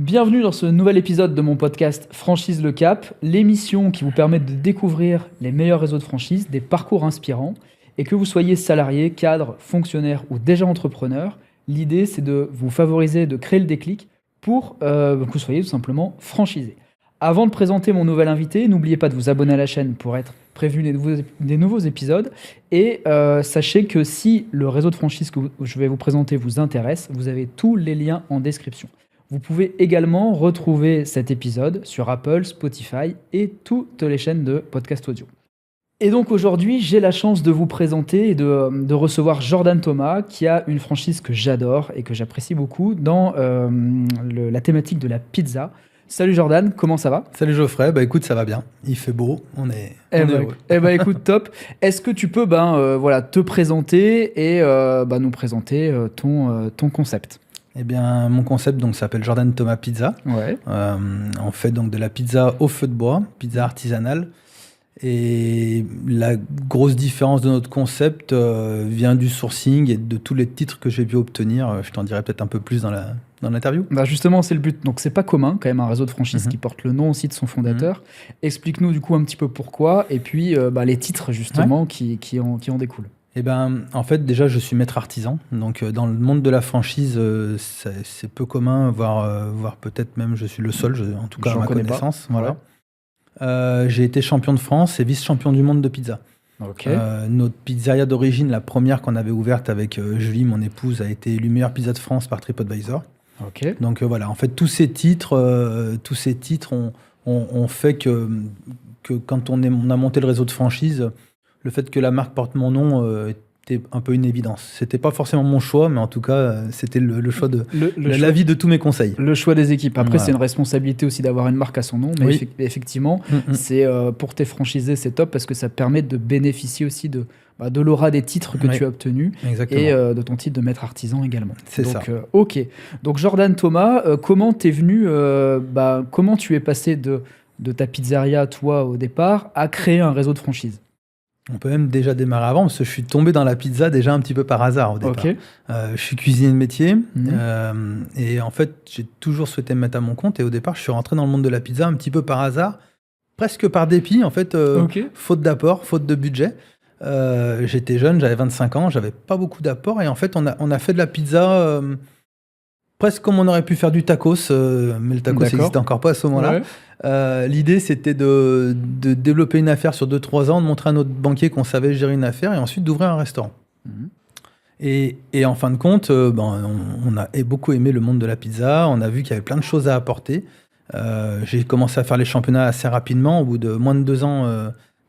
Bienvenue dans ce nouvel épisode de mon podcast Franchise le Cap, l'émission qui vous permet de découvrir les meilleurs réseaux de franchise, des parcours inspirants. Et que vous soyez salarié, cadre, fonctionnaire ou déjà entrepreneur, l'idée c'est de vous favoriser, de créer le déclic pour que vous soyez tout simplement franchisé. Avant de présenter mon nouvel invité, n'oubliez pas de vous abonner à la chaîne pour être prévenu des nouveaux épisodes. Et sachez que si le réseau de franchise que je vais vous présenter vous intéresse, vous avez tous les liens en description. Vous pouvez également retrouver cet épisode sur Apple, Spotify et toutes les chaînes de podcast audio. Et donc aujourd'hui, j'ai la chance de vous présenter et de recevoir Jordan Thomas, qui a une franchise que j'adore et que j'apprécie beaucoup dans la thématique de la pizza. Salut Jordan, comment ça va ? Salut Geoffrey, écoute, ça va bien, il fait beau, on est heureux. Écoute, top. Est-ce que tu peux te présenter et nous présenter ton concept ? Eh bien, mon concept donc s'appelle Jordan Thomas Pizza. Ouais. On fait donc de la pizza au feu de bois, pizza artisanale. Et la grosse différence de notre concept vient du sourcing et de tous les titres que j'ai pu obtenir. Je t'en dirai peut-être un peu plus dans l'interview. Justement, c'est le but. Donc, c'est pas commun, quand même, un réseau de franchise qui porte le nom aussi de son fondateur. Explique-nous du coup un petit peu pourquoi et puis les titres justement qui en découlent. Eh ben, en fait, déjà, je suis maître artisan. Donc, dans le monde de la franchise, c'est peu commun, voire peut-être même je suis le seul, en tout cas à ma connaissance. Voilà. J'ai été champion de France et vice-champion du monde de pizza. Okay. Notre pizzeria d'origine, la première qu'on avait ouverte avec Julie, mon épouse, a été élue meilleure pizza de France par TripAdvisor. Okay. Donc voilà, en fait, tous ces titres ont fait que quand on a monté le réseau de franchise, le fait que la marque porte mon nom était un peu une évidence. C'était pas forcément mon choix, mais en tout cas, c'était le choix de l'avis de tous mes conseils. Le choix des équipes. Après, c'est une responsabilité aussi d'avoir une marque à son nom, mais oui. Effectivement, c'est pour tes franchisés, c'est top parce que ça permet de bénéficier aussi de l'aura des titres que tu as obtenus. Exactement. Et de ton titre de maître artisan également. C'est ça. Ok. Donc Jordan Thomas, comment t'es venu, comment tu es passé de ta pizzeria, toi, au départ, à créer un réseau de franchise ? On peut même déjà démarrer avant, parce que je suis tombé dans la pizza déjà un petit peu par hasard au départ. Okay. Je suis cuisinier de métier, et en fait, j'ai toujours souhaité me mettre à mon compte, et au départ, je suis rentré dans le monde de la pizza un petit peu par hasard, presque par dépit, en fait, faute d'apport, faute de budget. J'étais jeune, j'avais 25 ans, j'avais pas beaucoup d'apport, et en fait, on a fait de la pizza presque comme on aurait pu faire du tacos, mais le tacos n'existait encore pas à ce moment-là. Ouais. L'idée, c'était de développer une affaire sur 2-3 ans, de montrer à notre banquier qu'on savait gérer une affaire et ensuite d'ouvrir un restaurant. Et en fin de compte, on a beaucoup aimé le monde de la pizza. On a vu qu'il y avait plein de choses à apporter. J'ai commencé à faire les championnats assez rapidement. Au bout de moins de 2 ans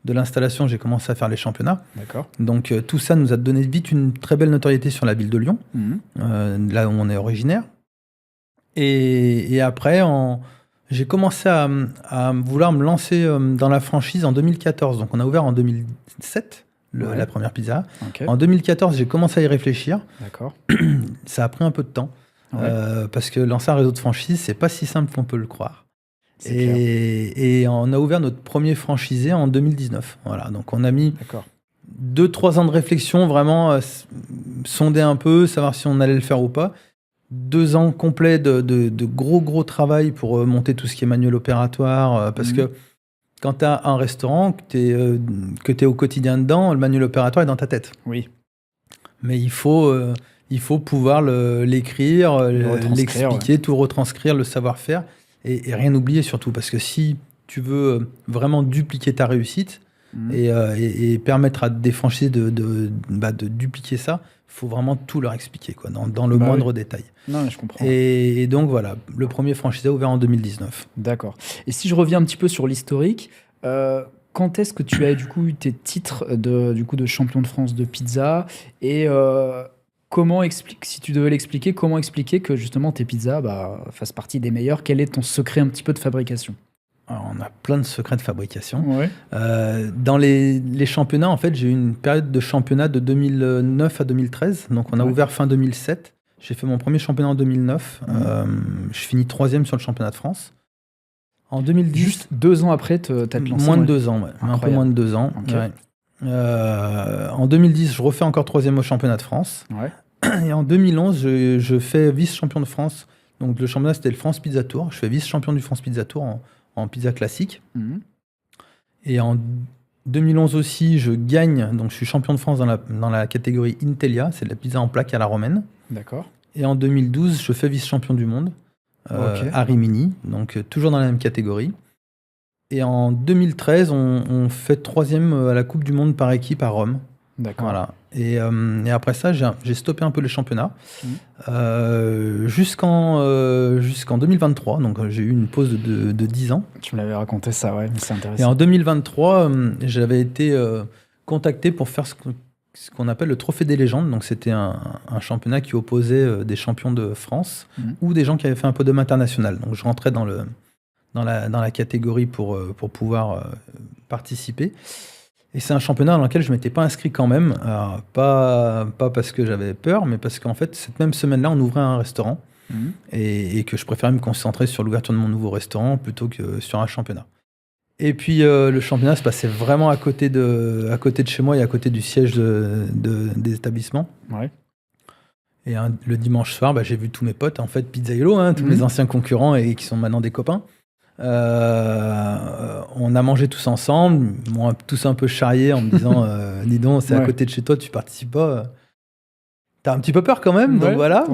de l'installation, j'ai commencé à faire les championnats. D'accord. Donc tout ça nous a donné vite une très belle notoriété sur la ville de Lyon, là où on est originaire. Et après, j'ai commencé à vouloir me lancer dans la franchise en 2014. Donc, on a ouvert en 2007 la première pizza. Okay. En 2014, j'ai commencé à y réfléchir. D'accord. Ça a pris un peu de temps. Parce que lancer un réseau de franchise, c'est pas si simple qu'on peut le croire. Et on a ouvert notre premier franchisé en 2019. Voilà. Donc, on a mis 2-3 ans de réflexion, vraiment sonder un peu, savoir si on allait le faire ou pas. 2 ans complets de gros travail pour monter tout ce qui est manuel opératoire, parce que quand tu as un restaurant, que tu es au quotidien dedans, le manuel opératoire est dans ta tête. Oui. Mais il faut pouvoir l'écrire, l'expliquer, tout retranscrire, le savoir-faire, et rien oublier surtout, parce que si tu veux vraiment dupliquer ta réussite et permettre à des franchisés de dupliquer ça, il faut vraiment tout leur expliquer, quoi, dans le moindre détail. Non, je comprends. Et donc voilà, le premier franchisé ouvert en 2019. D'accord. Et si je reviens un petit peu sur l'historique, quand est-ce que tu as du coup eu tes titres de champion de France de pizza et si tu devais l'expliquer, comment expliquer que justement tes pizzas fassent partie des meilleures ? Quel est ton secret un petit peu de fabrication ? Alors, on a plein de secrets de fabrication. Ouais. Dans les championnats, en fait, j'ai eu une période de championnat de 2009 à 2013. Donc, on a ouvert fin 2007. J'ai fait mon premier championnat en 2009. Je finis 3e sur le championnat de France. En 2010... Juste 2 ans après, t'as lancé. Moins de 2 ans, ouais. Un peu moins de 2 ans. Okay. Ouais. En 2010, je refais encore 3e au championnat de France. Ouais. Et en 2011, je fais vice-champion de France. Donc le championnat, c'était le France Pizza Tour. Je fais vice-champion du France Pizza Tour en pizza classique. Et en 2011 aussi, je gagne, donc je suis champion de France dans la catégorie Intelia, c'est de la pizza en plaque à la romaine. D'accord. Et en 2012, je fais vice-champion du monde à Rimini, donc toujours dans la même catégorie. Et en 2013, on fait 3e à la Coupe du Monde par équipe à Rome. D'accord. Voilà. Et après ça, j'ai stoppé un peu les championnats jusqu'en 2023. Donc j'ai eu une pause de 10 ans. Tu me l'avais raconté ça, ouais, mais c'est intéressant. Et en 2023, j'avais été contacté pour faire ce qu'on appelle le Trophée des légendes. Donc c'était un championnat qui opposait des champions de France ou des gens qui avaient fait un podium international. Donc je rentrais dans la catégorie pour pouvoir participer. Et c'est un championnat dans lequel je ne m'étais pas inscrit quand même. Alors, pas parce que j'avais peur, mais parce qu'en fait, cette même semaine-là, on ouvrait un restaurant et que je préférais me concentrer sur l'ouverture de mon nouveau restaurant plutôt que sur un championnat. Et puis, le championnat se passait vraiment à côté de chez moi et à côté du siège des établissements. Ouais. Et le dimanche soir, j'ai vu tous mes potes, en fait, Pizzaïolo, tous mes anciens concurrents et qui sont maintenant des copains. On a mangé tous ensemble, ils m'ont tous un peu charrié en me disant dis donc, c'est à côté de chez toi, tu participes pas. T'as un petit peu peur quand même, donc voilà.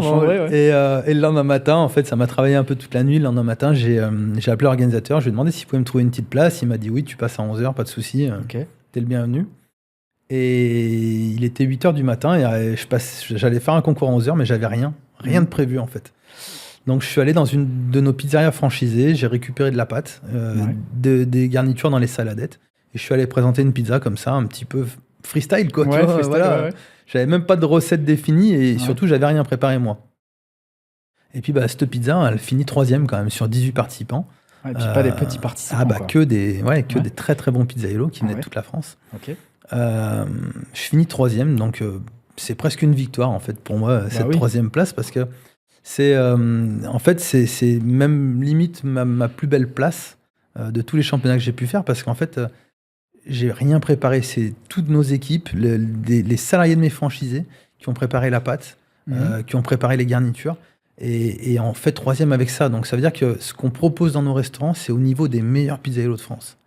Et le lendemain matin, en fait, ça m'a travaillé un peu toute la nuit. Le lendemain matin, j'ai appelé l'organisateur, je lui ai demandé s'il pouvait me trouver une petite place. Il m'a dit oui, tu passes à 11h, pas de souci, t'es le bienvenu. Et il était 8h du matin et j'allais faire un concours à 11h, mais j'avais rien de prévu en fait. Donc je suis allé dans une de nos pizzerias franchisées, j'ai récupéré de la pâte, des garnitures dans les saladettes, et je suis allé présenter une pizza comme ça, un petit peu freestyle quoi. Freestyle. J'avais même pas de recette définie et surtout j'avais rien préparé moi. Et puis cette pizza, elle finit 3e quand même sur 18 participants. Et puis pas des petits participants. Que des très très bons pizzaïolo qui venaient de toute la France. Je finis 3e, donc c'est presque une victoire en fait pour moi cette 3e place parce que c'est en fait c'est même limite ma plus belle place de tous les championnats que j'ai pu faire parce qu'en fait j'ai rien préparé, c'est toutes nos équipes, les salariés de mes franchisés qui ont préparé la pâte, qui ont préparé les garnitures et en fait 3e avec ça, donc ça veut dire que ce qu'on propose dans nos restaurants c'est au niveau des meilleurs pizzaïolos de France.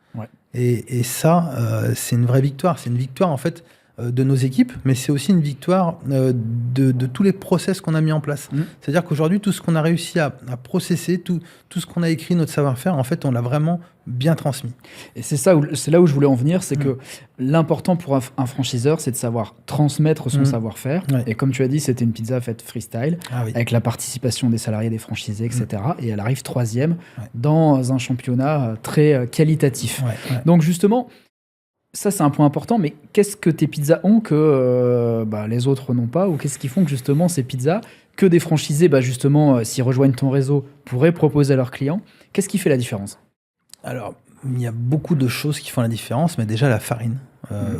Et ça c'est une vraie victoire, c'est une victoire en fait de nos équipes, mais c'est aussi une victoire de tous les process qu'on a mis en place. C'est-à-dire qu'aujourd'hui, tout ce qu'on a réussi à processer, tout ce qu'on a écrit, notre savoir-faire, en fait, on l'a vraiment bien transmis. Et c'est là où je voulais en venir, c'est que l'important pour un franchiseur, c'est de savoir transmettre son savoir-faire. Et comme tu as dit, c'était une pizza faite freestyle, avec la participation des salariés, des franchisés, etc. Et elle arrive 3e dans un championnat très qualitatif. Donc justement, ça, c'est un point important, mais qu'est-ce que tes pizzas ont que les autres n'ont pas, ou qu'est-ce qui font que justement ces pizzas, que des franchisés, justement, s'ils rejoignent ton réseau, pourraient proposer à leurs clients? Qu'est-ce qui fait la différence? Alors, il y a beaucoup de choses qui font la différence, mais déjà la farine.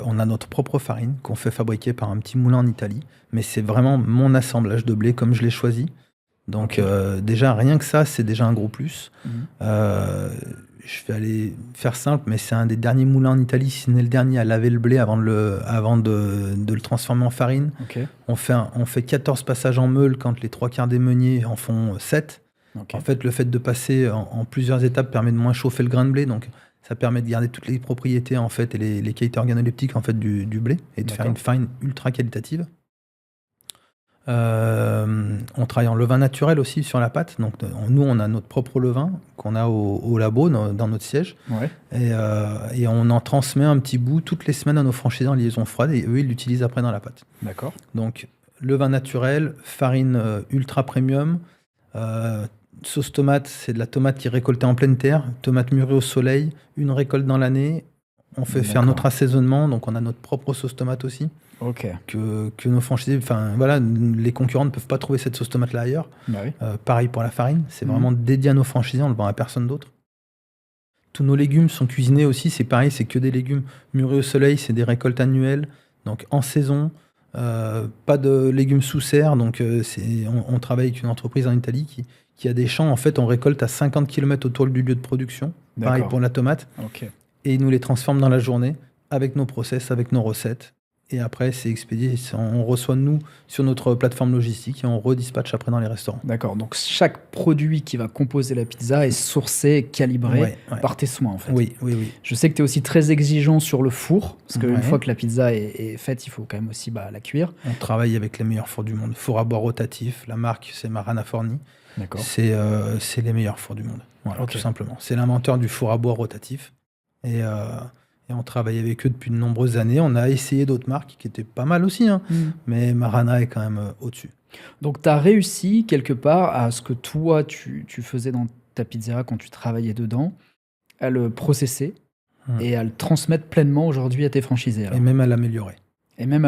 On a notre propre farine qu'on fait fabriquer par un petit moulin en Italie, mais c'est vraiment mon assemblage de blé comme je l'ai choisi. Donc déjà, rien que ça, c'est déjà un gros plus. Je vais aller faire simple, mais c'est un des derniers moulins en Italie, si ce n'est le dernier, à laver le blé avant de le transformer en farine. On fait 14 passages en meule quand les 3/4 des meuniers en font 7. En fait, le fait de passer en plusieurs étapes permet de moins chauffer le grain de blé, donc ça permet de garder toutes les propriétés en fait, et les qualités organoleptiques en fait, du blé et de faire une farine ultra qualitative. On travaille en levain naturel aussi sur la pâte. Donc, nous, on a notre propre levain qu'on a au labo dans notre siège. Et on en transmet un petit bout toutes les semaines à nos franchisés en liaison froide et eux, ils l'utilisent après dans la pâte. D'accord. Donc, levain naturel, farine ultra premium, sauce tomate, c'est de la tomate qui est récoltée en pleine terre, tomate mûrie au soleil, une récolte dans l'année. On fait faire notre assaisonnement, donc on a notre propre sauce tomate aussi. Que nos franchisés, les concurrents ne peuvent pas trouver cette sauce tomate là ailleurs. Pareil pour la farine, c'est vraiment dédié à nos franchisés, on le vend à personne d'autre. Tous nos légumes sont cuisinés aussi, c'est pareil, c'est que des légumes mûris au soleil, c'est des récoltes annuelles, donc en saison, pas de légumes sous serre, donc on travaille avec une entreprise en Italie qui a des champs, en fait on récolte à 50 km autour du lieu de production, pareil pour la tomate, et ils nous les transforment dans la journée avec nos process, avec nos recettes. et après c'est expédié. On reçoit nous sur notre plateforme logistique et on redispatche après dans les restaurants. D'accord, donc chaque produit qui va composer la pizza est sourcé, calibré par tes soins en fait. Oui. Je sais que tu es aussi très exigeant sur le four, parce qu'une fois que la pizza est faite, il faut quand même aussi la cuire. On travaille avec les meilleurs fours du monde. Four à bois rotatif, la marque c'est Marana Forni. D'accord. C'est les meilleurs fours du monde, voilà, tout simplement. C'est l'inventeur du four à bois rotatif. Et on travaille avec eux depuis de nombreuses années. On a essayé d'autres marques qui étaient pas mal aussi, mais Marana est quand même au-dessus. Donc, tu as réussi quelque part à ce que toi, tu faisais dans ta pizzeria quand tu travaillais dedans, à le processer et à le transmettre pleinement aujourd'hui à tes franchisés. Alors. Et même à l'améliorer. Même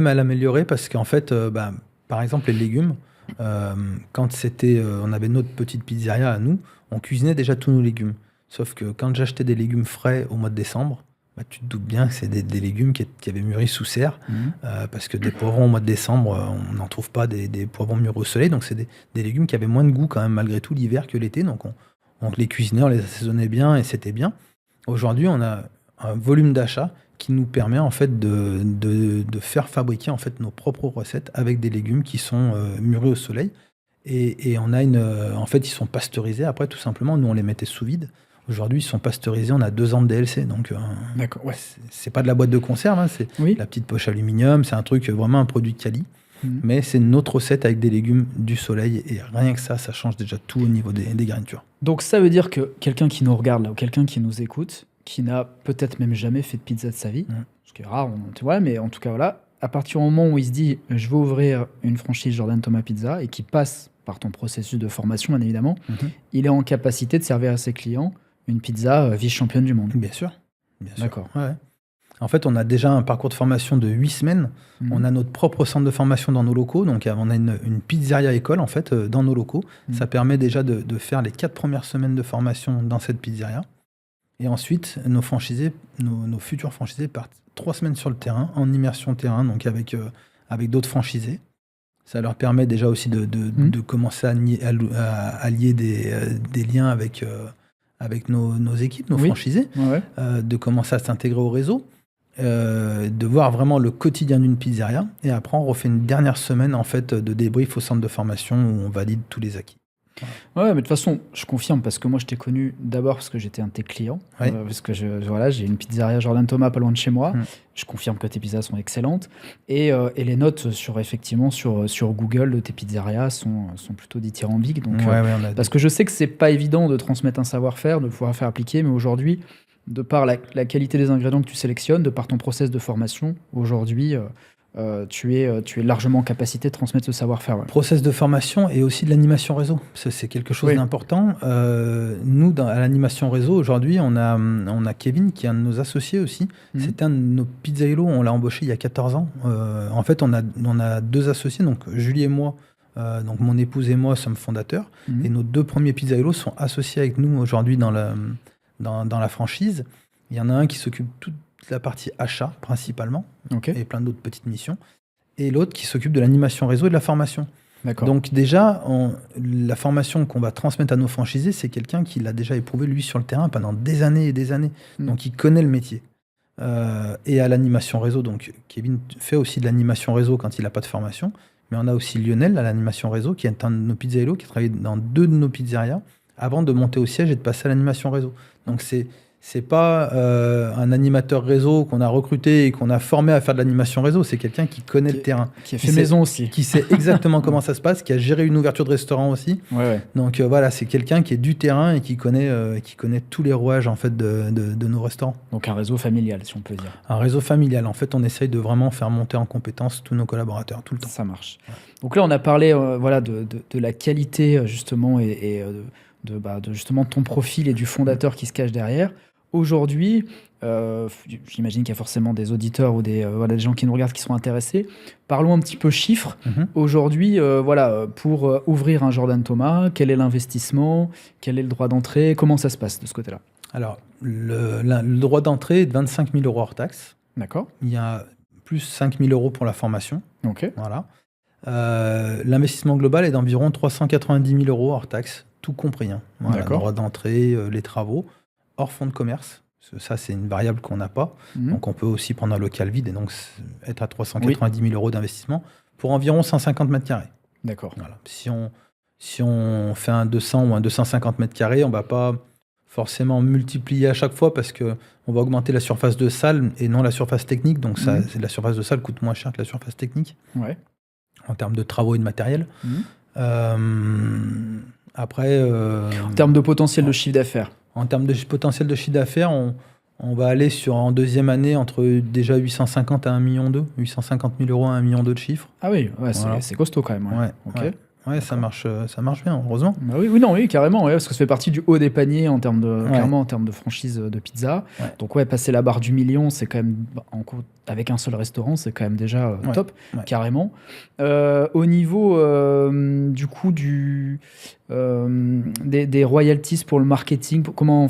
à l'améliorer. Parce qu'en fait, par exemple, les légumes, quand on avait notre petite pizzeria à nous, on cuisinait déjà tous nos légumes. Sauf que quand j'achetais des légumes frais au mois de décembre, tu te doutes bien que c'est des légumes qui avaient mûri sous serre, parce que des poivrons au mois de décembre, on n'en trouve pas des poivrons mûrs au soleil, donc c'est des légumes qui avaient moins de goût quand même malgré tout l'hiver que l'été, donc on les cuisinait, on les assaisonnait bien et c'était bien. Aujourd'hui, on a un volume d'achat qui nous permet en fait de faire fabriquer en fait nos propres recettes avec des légumes qui sont mûris au soleil, et on a en fait ils sont pasteurisés après tout simplement. Nous on les mettait sous vide. Aujourd'hui, ils sont pasteurisés, on a 2 ans de DLC, donc d'accord, c'est pas de la boîte de conserve, c'est la petite poche aluminium, c'est un truc, vraiment un produit quali, mais c'est notre recette avec des légumes du soleil, et rien que ça change déjà tout au niveau des garnitures. Donc ça veut dire que quelqu'un qui nous regarde là, ou quelqu'un qui nous écoute, qui n'a peut-être même jamais fait de pizza de sa vie, ce qui est rare, tu vois, mais en tout cas voilà, à partir du moment où il se dit « je veux ouvrir une franchise Jordan Thomas Pizza » et qui passe par ton processus de formation, bien évidemment, il est en capacité de servir à ses clients une pizza vice-championne du monde. Bien sûr. D'accord. Ouais. En fait, on a déjà un parcours de formation de 8 semaines. On a notre propre centre de formation dans nos locaux. Donc, on a une pizzeria école, en fait, dans nos locaux. Ça permet déjà de faire les 4 premières semaines de formation dans cette pizzeria. Et ensuite, nos futurs franchisés partent 3 semaines sur le terrain, en immersion terrain, donc avec d'autres franchisés. Ça leur permet déjà aussi de commencer à lier des liens avec nos équipes, nos franchisés, de commencer à s'intégrer au réseau, de voir vraiment le quotidien d'une pizzeria. Et après, on refait une dernière semaine en fait, de débrief au centre de formation où on valide tous les acquis. Ouais, mais de toute façon, je confirme, parce que moi, je t'ai connu d'abord parce que j'étais un de tes clients. Parce que j'ai une pizzeria Jordan Thomas pas loin de chez moi. Je confirme que tes pizzas sont excellentes. Et les notes sur Google de tes pizzerias sont plutôt dithyrambiques. Donc, parce que je sais que c'est pas évident de transmettre un savoir-faire, de pouvoir faire appliquer, mais aujourd'hui, de par la qualité des ingrédients que tu sélectionnes, de par ton process de formation, aujourd'hui... tu es largement en capacité de transmettre ce savoir-faire. Process de formation et aussi de l'animation réseau. C'est quelque chose d'important. Nous, à l'animation réseau, aujourd'hui, on a Kevin, qui est un de nos associés aussi. C'est un de nos pizzaïlos. On l'a embauché il y a 14 ans. En fait, on a 2 associés, donc Julie et moi. Donc mon épouse et moi sommes fondateurs. Et nos 2 premiers pizzaïlos sont associés avec nous aujourd'hui dans la franchise. Il y en a un qui s'occupe toute la partie achat principalement, et plein d'autres petites missions, et l'autre qui s'occupe de l'animation réseau et de la formation. D'accord. Donc déjà, la formation qu'on va transmettre à nos franchisés, c'est quelqu'un qui l'a déjà éprouvé lui sur le terrain pendant des années et des années, donc il connaît le métier. Et à l'animation réseau, donc Kevin fait aussi de l'animation réseau quand il n'a pas de formation, mais on a aussi Lionel à l'animation réseau, qui est un de nos pizzaïlos, qui a travaillé dans 2 de nos pizzerias avant de monter au siège et de passer à l'animation réseau. Donc c'est pas un animateur réseau qu'on a recruté et qu'on a formé à faire de l'animation réseau. C'est quelqu'un qui connaît le terrain. Qui a fait maison aussi. Qui sait exactement comment ça se passe, qui a géré une ouverture de restaurant aussi. Donc voilà, c'est quelqu'un qui est du terrain et qui connaît tous les rouages en fait, de nos restaurants. Donc un réseau familial, si on peut dire. Un réseau familial. En fait, on essaye de vraiment faire monter en compétence tous nos collaborateurs, tout le temps. Ça marche. Donc là, on a parlé de la qualité justement et de justement ton profil et du fondateur qui se cache derrière. Aujourd'hui, j'imagine qu'il y a forcément des auditeurs ou des gens qui nous regardent qui sont intéressés. Parlons un petit peu chiffres. Aujourd'hui, pour ouvrir un Jordan Thomas, quel est l'investissement? Quel est le droit d'entrée? Comment ça se passe de ce côté-là? Alors, le droit d'entrée est de 25 000 € hors taxe. D'accord. Il y a plus 5 000 € pour la formation. Ok. Voilà. L'investissement global est d'environ 390 000 € hors taxe, tout compris. D'accord. Le droit d'entrée, les travaux, hors fonds de commerce. Ça, c'est une variable qu'on n'a pas. Donc, on peut aussi prendre un local vide et donc être à 390 000 euros d'investissement pour environ 150 mètres carrés. D'accord. Voilà. Si on fait un 200 ou un 250 mètres carrés, on ne va pas forcément multiplier à chaque fois parce qu'on va augmenter la surface de salle et non la surface technique. Donc, la surface de salle coûte moins cher que la surface technique en termes de travaux et de matériel. Après, en termes de potentiel de chiffre d'affaires. En termes de potentiel de chiffre d'affaires, on va aller en deuxième année entre déjà 850 à 1,2 million, 850 000 euros à 1,2 million de chiffre. Ah oui, c'est costaud quand même. Ouais, ça marche bien, heureusement. Bah oui, carrément, parce que ça fait partie du haut des paniers clairement en termes de franchise de pizza. Donc passer la barre du million, c'est quand même, avec un seul restaurant, c'est quand même déjà top, carrément. Au niveau du coup des royalties pour le marketing, comment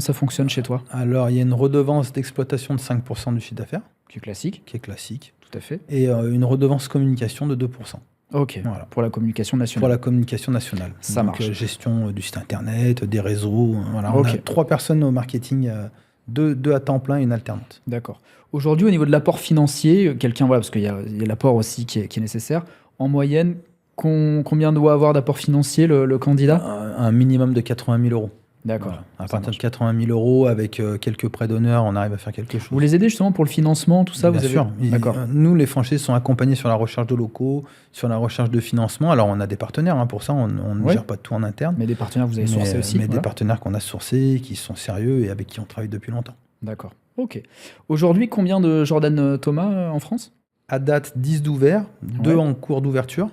ça fonctionne chez toi? Alors, il y a une redevance d'exploitation de 5% du chiffre d'affaires. Qui est classique. Tout à fait. Et une redevance communication de 2%. Ok, voilà. Pour la communication nationale. Pour la communication nationale. Ça marche. Gestion du site internet, des réseaux. Voilà. On a 3 personnes au marketing, 2 à temps plein et une alternante. D'accord. Aujourd'hui, au niveau de l'apport financier, parce qu'il y a l'apport aussi qui est nécessaire, en moyenne, combien doit avoir d'apport financier le candidat? Un minimum de 80 000 euros. D'accord. Voilà. À partir de 80 000 euros, avec quelques prêts d'honneur, on arrive à faire quelque chose. Vous les aidez justement pour le financement, tout ça? Bien sûr. D'accord. Nous, les franchises sont accompagnés sur la recherche de locaux, sur la recherche de financement. Alors, on a des partenaires pour ça, on ne gère pas tout en interne. Mais des partenaires, vous avez sourcés aussi? Mais des partenaires qu'on a sourcés, qui sont sérieux et avec qui on travaille depuis longtemps. D'accord. Ok. Aujourd'hui, combien de Jordan Thomas en France? À date, 10 d'ouverts, 2 en cours d'ouverture,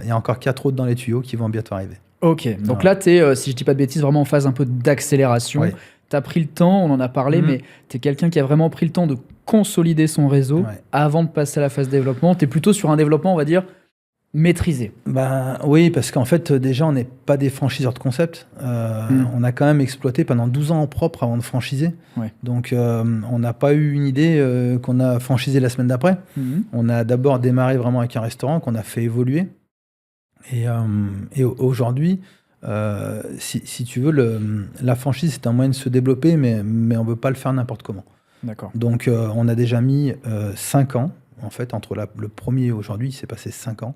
et encore 4 autres dans les tuyaux qui vont bientôt arriver. Ok, donc là, tu es, si je dis pas de bêtises, vraiment en phase un peu d'accélération. Tu as pris le temps, on en a parlé, mais tu es quelqu'un qui a vraiment pris le temps de consolider son réseau avant de passer à la phase développement. Tu es plutôt sur un développement, on va dire, maîtrisé. Oui, parce qu'en fait, déjà, on n'est pas des franchiseurs de concept. On a quand même exploité pendant 12 ans en propre avant de franchiser. Donc, on n'a pas eu une idée qu'on a franchisé la semaine d'après. On a d'abord démarré vraiment avec un restaurant qu'on a fait évoluer. Et aujourd'hui, si tu veux, la franchise, c'est un moyen de se développer, mais on ne veut pas le faire n'importe comment. D'accord. Donc, on a déjà mis 5 ans, en fait, entre le premier et aujourd'hui, il s'est passé 5 ans.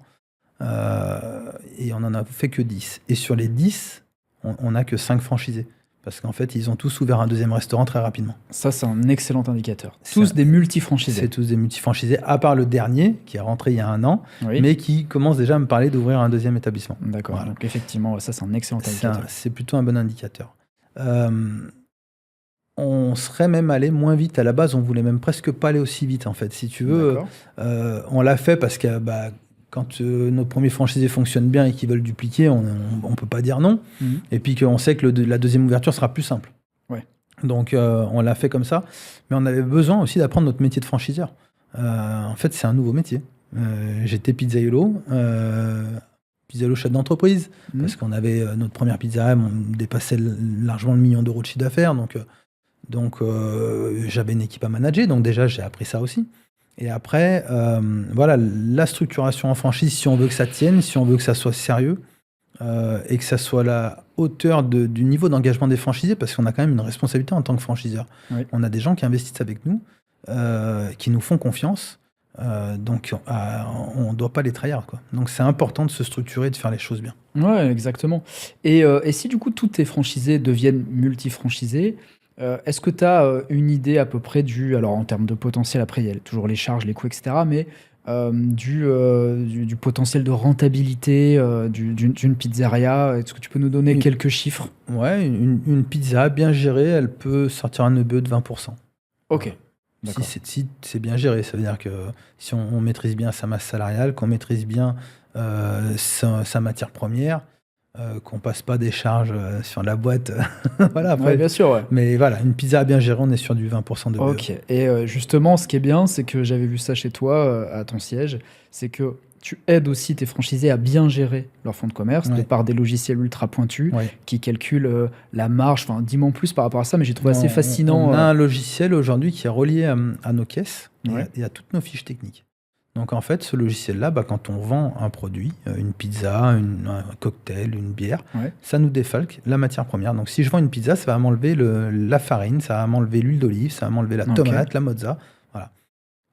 Et on n'en a fait que 10. Et sur les 10, on n'a que 5 franchisés. Parce qu'en fait, ils ont tous ouvert un deuxième restaurant très rapidement. Ça, c'est un excellent indicateur. Tous des multifranchisés. C'est tous des multifranchisés, à part le dernier, qui est rentré il y a 1 an, mais qui commence déjà à me parler d'ouvrir un deuxième établissement. D'accord. Voilà. Donc effectivement, ça, c'est un excellent indicateur. C'est plutôt un bon indicateur. On serait même allé moins vite. À la base, on voulait même presque pas aller aussi vite, en fait. Si tu veux, on l'a fait parce que quand nos premiers franchisés fonctionnent bien et qu'ils veulent dupliquer, on ne peut pas dire non. Et puis qu'on sait que la deuxième ouverture sera plus simple. Donc, on l'a fait comme ça. Mais on avait besoin aussi d'apprendre notre métier de franchiseur. En fait, c'est un nouveau métier. J'étais pizzaiolo chef d'entreprise, parce qu'on avait notre première pizzeria, on dépassait largement le 1 million d'euros de chiffre d'affaires. Donc j'avais une équipe à manager. Donc déjà, j'ai appris ça aussi. Et après, la structuration en franchise, si on veut que ça tienne, si on veut que ça soit sérieux, et que ça soit à la hauteur du niveau d'engagement des franchisés, parce qu'on a quand même une responsabilité en tant que franchiseur. On a des gens qui investissent avec nous, qui nous font confiance, donc on ne doit pas les trahir, quoi. Donc c'est important de se structurer, de faire les choses bien. Ouais, exactement. Et si du coup tous tes franchisés deviennent multifranchisés, est-ce que tu as une idée à peu près alors en termes de potentiel, après il y a toujours les charges, les coûts, etc., mais du potentiel de rentabilité d'une pizzeria? Est-ce que tu peux nous donner quelques chiffres? Ouais, une pizzeria bien gérée, elle peut sortir un EBE de 20%. Ok. Si c'est bien géré, ça veut dire que si on maîtrise bien sa masse salariale, qu'on maîtrise bien sa matière première, qu'on passe pas des charges sur la boîte. Voilà, après. Bien sûr, Mais voilà, une pizza bien gérée, on est sur du 20% de BE. Ok. Et justement, ce qui est bien, c'est que j'avais vu ça chez toi, à ton siège, c'est que tu aides aussi tes franchisés à bien gérer leur fonds de commerce, de par des logiciels ultra pointus qui calculent la marge. Enfin, dis-moi en plus par rapport à ça, mais j'ai trouvé assez fascinant. On a un logiciel aujourd'hui qui est relié à nos caisses et à toutes nos fiches techniques. Donc en fait, ce logiciel-là, quand on vend un produit, une pizza, un cocktail, une bière, ça nous défalque la matière première. Donc si je vends une pizza, ça va m'enlever la farine, ça va m'enlever l'huile d'olive, ça va m'enlever la tomate, la mozza. Voilà.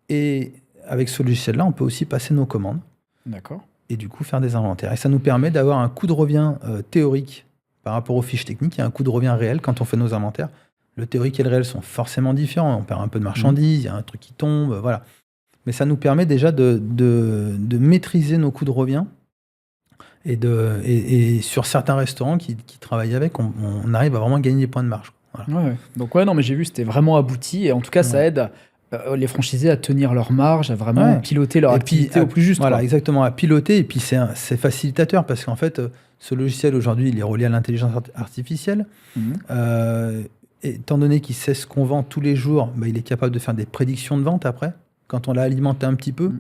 Et avec ce logiciel-là, on peut aussi passer nos commandes. D'accord. Et du coup, faire des inventaires. Et ça nous permet d'avoir un coût de revient théorique par rapport aux fiches techniques et un coût de revient réel quand on fait nos inventaires. Le théorique et le réel sont forcément différents. On perd un peu de marchandises, il y a un truc qui tombe, voilà. Mais ça nous permet déjà de maîtriser nos coûts de revient. Et sur certains restaurants qui travaillent avec, on arrive à vraiment gagner des points de marge. Voilà. Donc non, mais j'ai vu, c'était vraiment abouti. Et en tout cas, ça aide les franchisés à tenir leur marge, à vraiment piloter leur activité au plus juste. Voilà, exactement, à piloter. Et puis c'est facilitateur parce qu'en fait, ce logiciel aujourd'hui, il est relié à l'intelligence artificielle. Étant donné qu'il sait ce qu'on vend tous les jours, il est capable de faire des prédictions de vente après, quand on l'a alimenté un petit peu.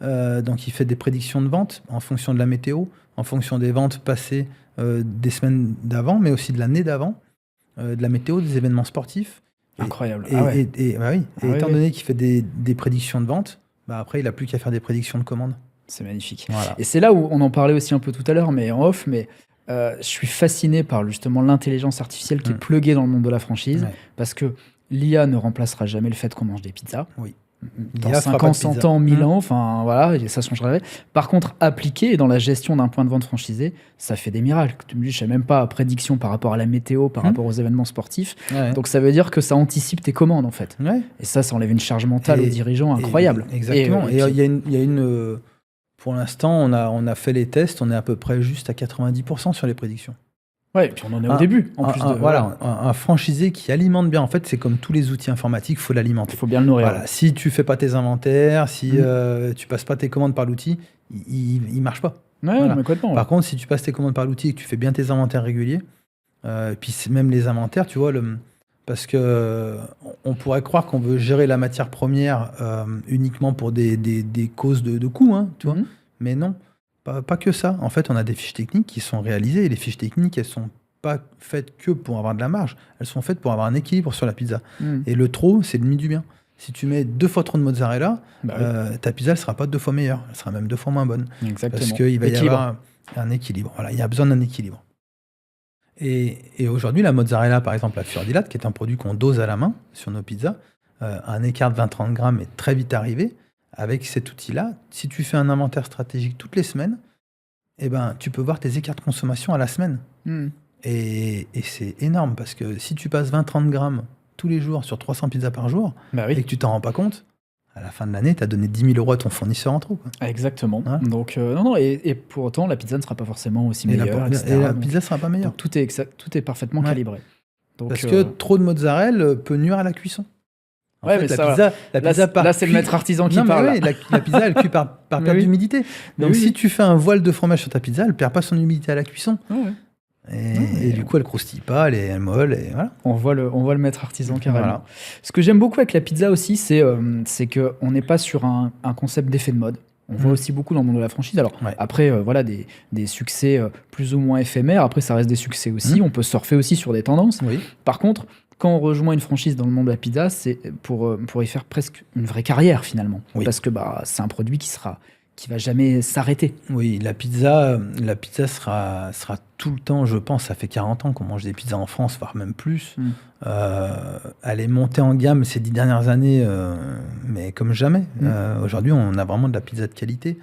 Donc il fait des prédictions de vente en fonction de la météo, en fonction des ventes passées des semaines d'avant, mais aussi de l'année d'avant, de la météo, des événements sportifs. Incroyable. Étant donné qu'il fait des prédictions de vente, après il n'a plus qu'à faire des prédictions de commandes. C'est magnifique. Voilà. Et c'est là où on en parlait aussi un peu tout à l'heure, mais en off, mais je suis fasciné par justement l'intelligence artificielle qui est pluguée dans le monde de la franchise, parce que l'IA ne remplacera jamais le fait qu'on mange des pizzas. Oui. Dans 5 ans, 100 ans, 1000 ans, enfin voilà, ça changerait. Par contre, appliqué dans la gestion d'un point de vente franchisé, ça fait des miracles. Tu me dis, je sais même pas, prédiction par rapport à la météo, par rapport aux événements sportifs. Donc ça veut dire que ça anticipe tes commandes en fait. Et ça enlève une charge mentale aux dirigeants incroyable. Exactement. Et il y a une pour l'instant, on a fait les tests, on est à peu près juste à 90% sur les prédictions. Ouais, et puis on en est au début, en plus de... Voilà, un franchisé qui alimente bien, en fait, c'est comme tous les outils informatiques, il faut l'alimenter. Il faut bien le nourrir. Voilà, si tu fais pas tes inventaires, si tu passes pas tes commandes par l'outil, il marche pas. Ouais, mais complètement. Par contre, si tu passes tes commandes par l'outil et que tu fais bien tes inventaires réguliers, puis même les inventaires, tu vois, parce que on pourrait croire qu'on veut gérer la matière première uniquement pour des causes de coûts, hein, tu vois, mais non. Pas que ça. En fait, on a des fiches techniques qui sont réalisées et les fiches techniques, elles sont pas faites que pour avoir de la marge. Elles sont faites pour avoir un équilibre sur la pizza. Et le trop, c'est l'ennemi du bien. Si tu mets 2 fois trop de mozzarella, ta pizza, elle sera pas 2 fois meilleure. Elle sera même 2 fois moins bonne. Exactement. Parce qu'il va y avoir un équilibre. Voilà, il y a besoin d'un équilibre. Et aujourd'hui, la mozzarella, par exemple, la Fior di Latte, qui est un produit qu'on dose à la main sur nos pizzas, un écart de 20-30 grammes est très vite arrivé. Avec cet outil-là, si tu fais un inventaire stratégique toutes les semaines, tu peux voir tes écarts de consommation à la semaine. Et c'est énorme parce que si tu passes 20-30 grammes tous les jours sur 300 pizzas par jour et que tu t'en rends pas compte, à la fin de l'année, tu as donné 10 000 € à ton fournisseur en trop. Quoi. Exactement. Donc, et pour autant, la pizza ne sera pas forcément aussi meilleure. Et la pizza ne sera pas meilleure. Tout est parfaitement calibré. Donc, parce que trop de mozzarella peut nuire à la cuisson. En fait, la pizza là, c'est le maître artisan qui parle. La pizza, elle cuit par perte d'humidité. Donc, si tu fais un voile de fromage sur ta pizza, elle perd pas son humidité à la cuisson. Et du coup, elle croustille pas, elle est molle. Et voilà. On voit le maître artisan carrément. Voilà. Ce que j'aime beaucoup avec la pizza aussi, c'est qu'on n'est pas sur un concept d'effet de mode. On voit aussi beaucoup dans le monde de la franchise. Alors, après, voilà, des succès plus ou moins éphémères. Après, ça reste des succès aussi. On peut surfer aussi sur des tendances. Par contre, quand on rejoint une franchise dans le monde de la pizza, c'est pour y faire presque une vraie carrière finalement. Parce que c'est un produit qui va jamais s'arrêter. Oui, la pizza sera tout le temps, je pense, ça fait 40 ans qu'on mange des pizzas en France, voire même plus. Elle est montée en gamme ces 10 dernières années, mais comme jamais. Aujourd'hui, on a vraiment de la pizza de qualité.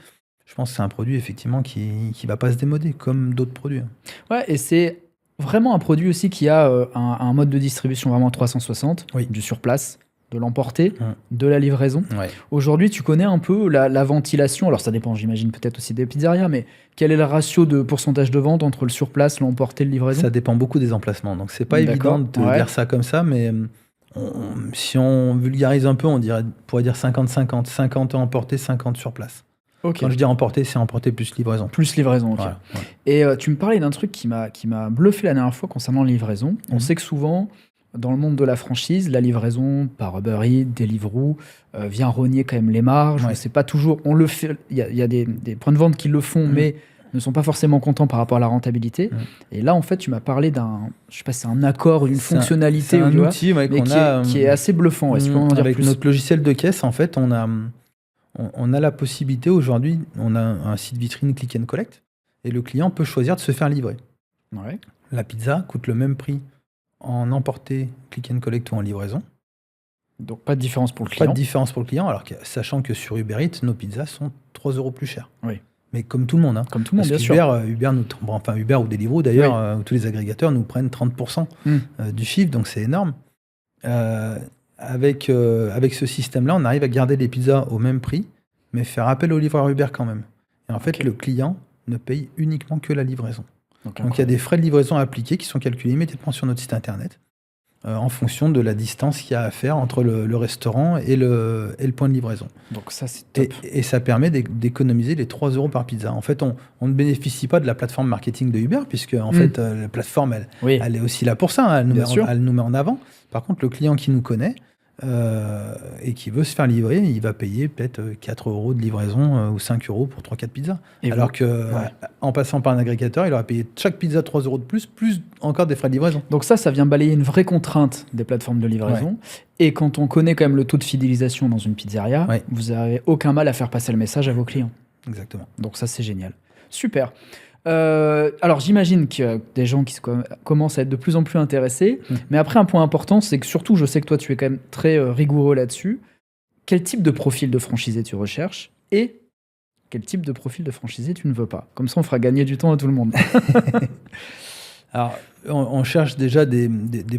Je pense que c'est un produit effectivement qui va pas se démoder, comme d'autres produits. Ouais, et c'est vraiment un produit aussi qui a un mode de distribution vraiment 360, du surplace, de l'emporter, de la livraison. Aujourd'hui, tu connais un peu la ventilation. Alors, ça dépend, j'imagine, peut-être aussi des pizzerias, mais quel est le ratio de pourcentage de vente entre le surplace, l'emporter, le livraison ? Ça dépend beaucoup des emplacements. Donc, c'est pas évident de te dire ça comme ça, mais si on vulgarise un peu, on pourrait dire 50-50. 50 emporté, 50 sur place. Quand je dis emporter, c'est emporter plus livraison. Plus livraison, ok. Et tu me parlais d'un truc qui m'a bluffé la dernière fois concernant la livraison. On sait que souvent, dans le monde de la franchise, la livraison par Uber Eats, Deliveroo, vient rogner quand même les marges. C'est pas toujours... On le fait. Il y a des points de vente qui le font, mais ne sont pas forcément contents par rapport à la rentabilité. Et là, en fait, tu m'as parlé d'un... Je sais pas si c'est un accord, une fonctionnalité. C'est un outil qui est assez bluffant. Avec notre logiciel de caisse, en fait, on on a la possibilité aujourd'hui, on a un site vitrine click and collect, et le client peut choisir de se faire livrer. Ouais. La pizza coûte le même prix en emporté, click and collect ou en livraison. Donc pas de différence pour le client. Pas de différence pour le client, alors que, sachant que sur Uber Eats, nos pizzas sont 3 € plus chères. Oui. Mais comme tout le monde. Comme tout le monde, bien sûr. Uber ou Deliveroo, d'ailleurs, ou tous les agrégateurs nous prennent 30% du chiffre, donc c'est énorme. Avec ce système-là, on arrive à garder les pizzas au même prix, mais faire appel au livreur Uber quand même. Et en fait, le client ne paye uniquement que la livraison. Donc il y a des frais de livraison à appliquer qui sont calculés immédiatement sur notre site internet, en fonction de la distance qu'il y a à faire entre le restaurant et le point de livraison. Donc ça, c'est top. Et ça permet d'économiser les 3 € par pizza. En fait, on ne bénéficie pas de la plateforme marketing de Uber, puisque en fait, la plateforme, elle est aussi là pour ça. Elle nous met en avant. Par contre, le client qui nous connaît et qui veut se faire livrer, il va payer peut-être 4 € de livraison ou 5 € pour 3-4 pizzas. Alors qu'en passant par un agrégateur, il aura payé chaque pizza 3 € de plus encore des frais de livraison. Donc ça vient balayer une vraie contrainte des plateformes de livraison. Ouais. Et quand on connaît quand même le taux de fidélisation dans une pizzeria, vous n'avez aucun mal à faire passer le message à vos clients. Exactement. Donc ça, c'est génial. Super. Alors j'imagine qu'il y a des gens qui commencent à être de plus en plus intéressés, mais après un point important, c'est que surtout, je sais que toi tu es quand même très rigoureux là-dessus. Quel type de profil de franchisé tu recherches et quel type de profil de franchisé tu ne veux pas? Comme ça on fera gagner du temps à tout le monde. Alors on cherche déjà des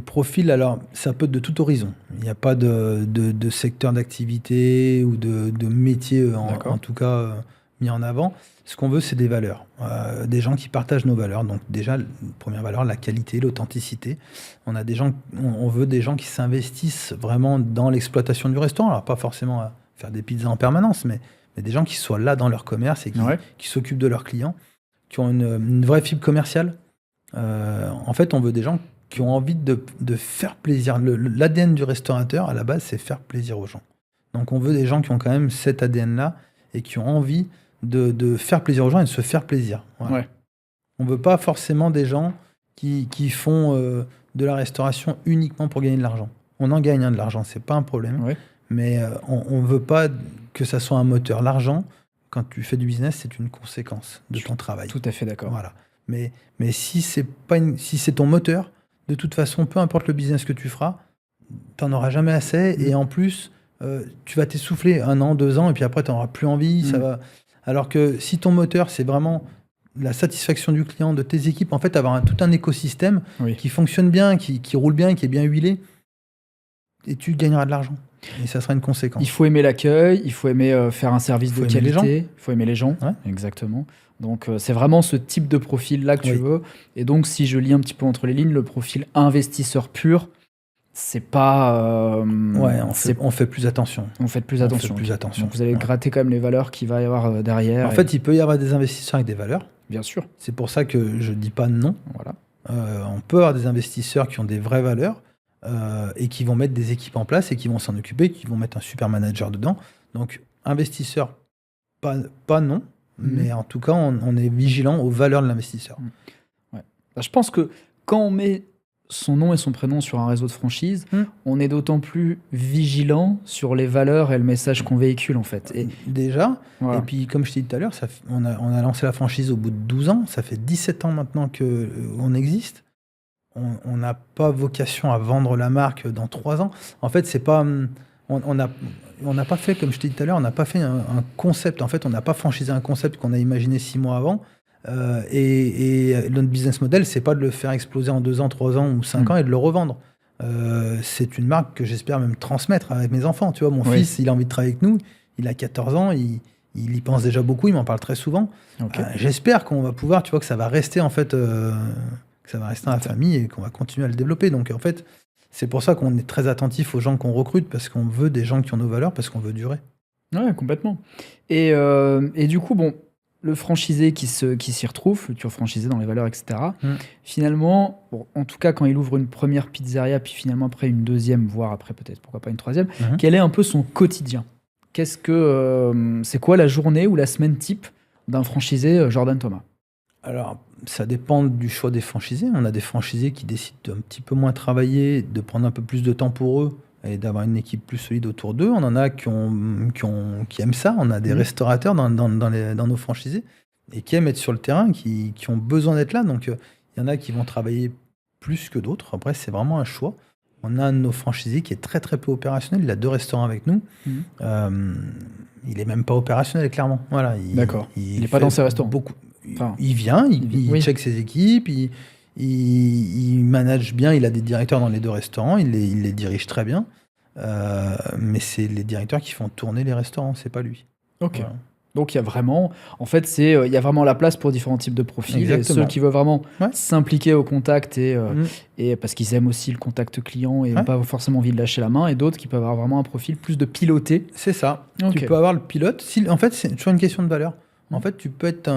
profils, alors ça peut être de tout horizon. Il n'y a pas de secteur d'activité ou de métier en tout cas mis en avant. Ce qu'on veut, c'est des valeurs, des gens qui partagent nos valeurs. Donc déjà, première valeur, la qualité, l'authenticité. On veut des gens qui s'investissent vraiment dans l'exploitation du restaurant. Alors pas forcément à faire des pizzas en permanence, mais des gens qui soient là dans leur commerce et qui s'occupent de leurs clients, qui ont une vraie fibre commerciale. En fait, on veut des gens qui ont envie de faire plaisir. L'ADN du restaurateur, à la base, c'est faire plaisir aux gens. Donc on veut des gens qui ont quand même cet ADN-là et qui ont envie de faire plaisir aux gens et de se faire plaisir. Voilà. Ouais. On ne veut pas forcément des gens qui font de la restauration uniquement pour gagner de l'argent. On en gagne de l'argent, c'est pas un problème. Mais on ne veut pas que ça soit un moteur. L'argent, quand tu fais du business, c'est une conséquence de ton travail. Tout à fait d'accord. Voilà. Mais si c'est ton moteur, de toute façon, peu importe le business que tu feras, tu n'en auras jamais assez. Et en plus, tu vas t'essouffler 1 an, 2 ans, et puis après, tu n'en auras plus envie. Ça va... Alors que si ton moteur, c'est vraiment la satisfaction du client, de tes équipes, en fait, avoir tout un écosystème qui fonctionne bien, qui roule bien, qui est bien huilé, et tu gagneras de l'argent. Et ça sera une conséquence. Il faut aimer l'accueil, il faut aimer faire un service de qualité, il faut aimer les gens. Ouais. Exactement. Donc, c'est vraiment ce type de profil-là que tu veux. Et donc, si je lis un petit peu entre les lignes, le profil investisseur pur, c'est pas... on fait plus attention. On fait plus attention. Donc vous allez gratter quand même les valeurs qu'il va y avoir derrière. En fait, il peut y avoir des investisseurs avec des valeurs. Bien sûr. C'est pour ça que je dis pas non. Voilà. On peut avoir des investisseurs qui ont des vraies valeurs et qui vont mettre des équipes en place et qui vont s'en occuper, qui vont mettre un super manager dedans. Donc, investisseur, pas non. Mais en tout cas, on est vigilant aux valeurs de l'investisseur. Ouais. Je pense que quand on met son nom et son prénom sur un réseau de franchise, on est d'autant plus vigilant sur les valeurs et le message qu'on véhicule, en fait. Et déjà, et puis comme je t'ai dit tout à l'heure, on a lancé la franchise au bout de 12 ans, ça fait 17 ans maintenant qu'on existe. On n'a pas vocation à vendre la marque dans 3 ans. En fait, c'est pas... On n'a pas fait, comme je t'ai dit tout à l'heure, on n'a pas fait un concept. En fait, on n'a pas franchisé un concept qu'on a imaginé 6 mois avant. Et notre business model, c'est pas de le faire exploser en 2 ans, 3 ans ou 5 ans et de le revendre. C'est une marque que j'espère même transmettre avec mes enfants. Tu vois, mon fils, il a envie de travailler avec nous. Il a 14 ans, il y pense déjà beaucoup, il m'en parle très souvent. Okay. J'espère qu'on va pouvoir, tu vois, que ça va rester en fait, que ça va rester dans la famille et qu'on va continuer à le développer. Donc en fait, c'est pour ça qu'on est très attentif aux gens qu'on recrute, parce qu'on veut des gens qui ont nos valeurs, parce qu'on veut durer. Ouais, complètement. Et du coup, bon, le franchisé qui s'y retrouve, futur franchisé dans les valeurs, etc., finalement, bon, en tout cas, quand il ouvre une première pizzeria, puis finalement après une deuxième, voire après peut-être, pourquoi pas une troisième, quel est un peu son quotidien? C'est quoi la journée ou la semaine type d'un franchisé Jordan Thomas? Alors, ça dépend du choix des franchisés. On a des franchisés qui décident d'un petit peu moins travailler, de prendre un peu plus de temps pour eux, et d'avoir une équipe plus solide autour d'eux. On en a qui aiment ça. On a des restaurateurs dans nos franchisés et qui aiment être sur le terrain, qui ont besoin d'être là. Donc, il y en a qui vont travailler plus que d'autres. Après, c'est vraiment un choix. On a un de nos franchisés qui est très, très peu opérationnel. Il a 2 restaurants avec nous. Il n'est même pas opérationnel, clairement. Voilà, D'accord. Il n'est pas dans ses restaurants. Il vient, il check ses équipes, il manage bien. Il a des directeurs dans les 2 restaurants. Il les dirige très bien. Mais c'est les directeurs qui font tourner les restaurants. C'est pas lui. Ok. Voilà. Donc, il y a vraiment, en fait, il y a vraiment la place pour différents types de profils. Exactement. Et ceux qui veulent vraiment s'impliquer au contact et parce qu'ils aiment aussi le contact client et n'ont pas forcément envie de lâcher la main, et d'autres qui peuvent avoir vraiment un profil plus de piloté. C'est ça. Okay. Tu peux avoir le pilote. En fait, c'est toujours une question de valeur. En fait, tu peux être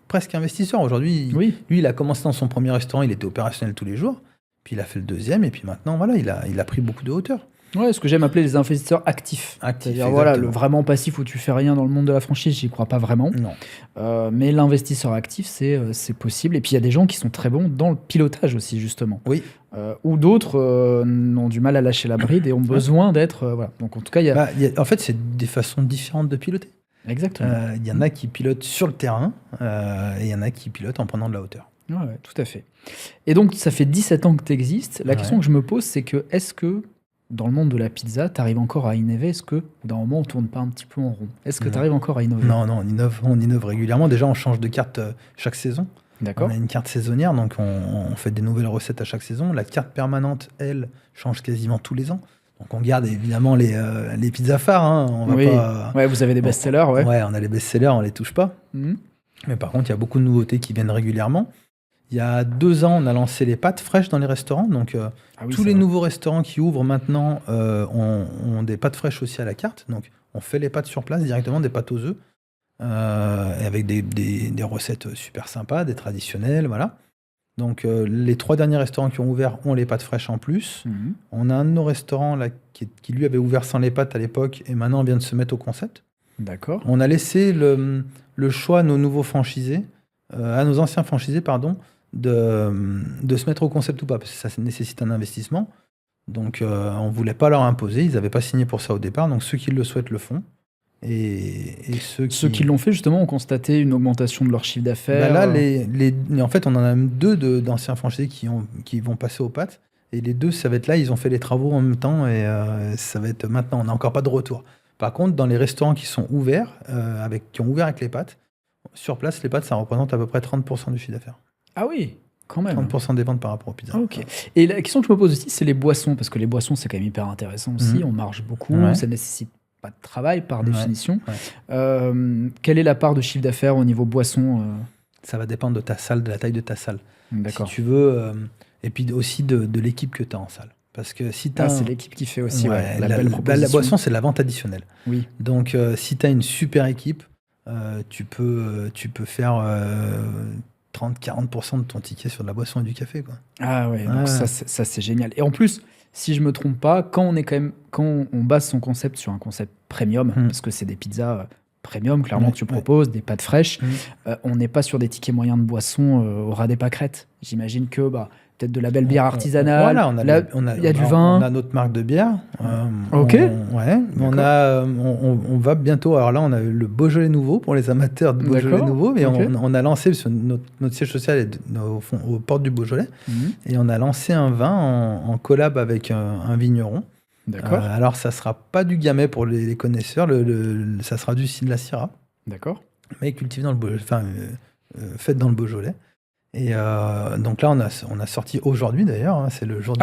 presque investisseur. Aujourd'hui, lui, il a commencé dans son premier restaurant, il était opérationnel tous les jours. Puis il a fait le 2e, et puis maintenant, voilà, il a pris beaucoup de hauteur. Ouais, ce que j'aime appeler les investisseurs actifs. C'est-à-dire, voilà, le vraiment passif où tu fais rien dans le monde de la franchise, j'y crois pas vraiment. Non. Mais l'investisseur actif, c'est possible. Et puis, il y a des gens qui sont très bons dans le pilotage aussi, justement. Oui. Ou d'autres ont du mal à lâcher la bride et ont besoin d'être... voilà. Donc, en tout cas, en fait, c'est des façons différentes de piloter. Exactement. Il y en a qui pilotent sur le terrain et il y en a qui pilotent en prenant de la hauteur. Ouais, tout à fait. Et donc, ça fait 17 ans que tu existes. La question que je me pose, c'est que est-ce que dans le monde de la pizza, tu arrives encore à innover? Est-ce que d'un moment, on tourne pas un petit peu en rond? Est-ce que tu arrives encore à innover? Non, on innove régulièrement. Déjà, on change de carte chaque saison. D'accord. On a une carte saisonnière, donc on fait des nouvelles recettes à chaque saison. La carte permanente, elle, change quasiment tous les ans. Donc on garde évidemment les pizzas phares. Hein. On va pas... Ouais, vous avez des best-sellers. Ouais, on a les best-sellers, on les touche pas. Mais par contre, il y a beaucoup de nouveautés qui viennent régulièrement. Il y a 2 ans, on a lancé les pâtes fraîches dans les restaurants. Donc, tous les nouveaux restaurants qui ouvrent maintenant ont des pâtes fraîches aussi à la carte. Donc, on fait les pâtes sur place directement, des pâtes aux œufs, et avec des recettes super sympas, des traditionnelles, voilà. Donc, les 3 derniers restaurants qui ont ouvert ont les pâtes fraîches en plus. On a un de nos restaurants là, qui lui avait ouvert sans les pâtes à l'époque, et maintenant on vient de se mettre au concept. D'accord. On a laissé le choix à nos nouveaux franchisés, à nos anciens franchisés, pardon, de se mettre au concept ou pas, parce que ça nécessite un investissement. Donc, on ne voulait pas leur imposer. Ils n'avaient pas signé pour ça au départ. Donc, ceux qui le souhaitent le font. Et ceux qui l'ont fait, justement, ont constaté une augmentation de leur chiffre d'affaires. Là, en fait, on en a même 2 d'anciens franchisés qui vont passer aux pâtes. Et les 2, ça va être là. Ils ont fait les travaux en même temps. Et ça va être maintenant. On n'a encore pas de retour. Par contre, dans les restaurants qui sont ouverts, qui ont ouvert avec les pâtes, sur place, les pâtes, ça représente à peu près 30% du chiffre d'affaires. Ah oui, quand même. 30% des ventes par rapport aux pizzas. Ok. Et la question que je me pose aussi, c'est les boissons, parce que les boissons, c'est quand même hyper intéressant aussi. On marge beaucoup, ça nécessite pas de travail par définition. Quelle est la part de chiffre d'affaires au niveau boisson Ça va dépendre de ta salle, de la taille de ta salle. D'accord. Si tu veux, et puis aussi de l'équipe que tu as en salle. Parce que si c'est l'équipe qui fait aussi la belle proposition. La boisson, c'est la vente additionnelle. Oui. Donc, si tu as une super équipe, tu peux faire 30-40% de ton ticket sur de la boisson et du café, quoi. Ah ouais, donc ça c'est génial. Et en plus, si je me trompe pas, quand on base son concept sur un concept premium, parce que c'est des pizzas premium, clairement, tu proposes des pâtes fraîches, on n'est pas sur des tickets moyens de boisson au ras des pâquerettes. J'imagine que peut-être de la belle bière artisanale. Voilà, il y a du vin. On a notre marque de bière. Ok. On va bientôt. Alors là, on a eu le Beaujolais nouveau pour les amateurs de Beaujolais nouveau, mais on a lancé sur notre siège social est aux portes du Beaujolais, et on a lancé un vin en collab avec un vigneron. D'accord. Alors ça sera pas du Gamay pour les connaisseurs, ça sera du de la Syrah. D'accord. Mais cultivé dans le Beaujolais, fait dans le Beaujolais. Et donc là, on a sorti aujourd'hui d'ailleurs, hein, c'est le jour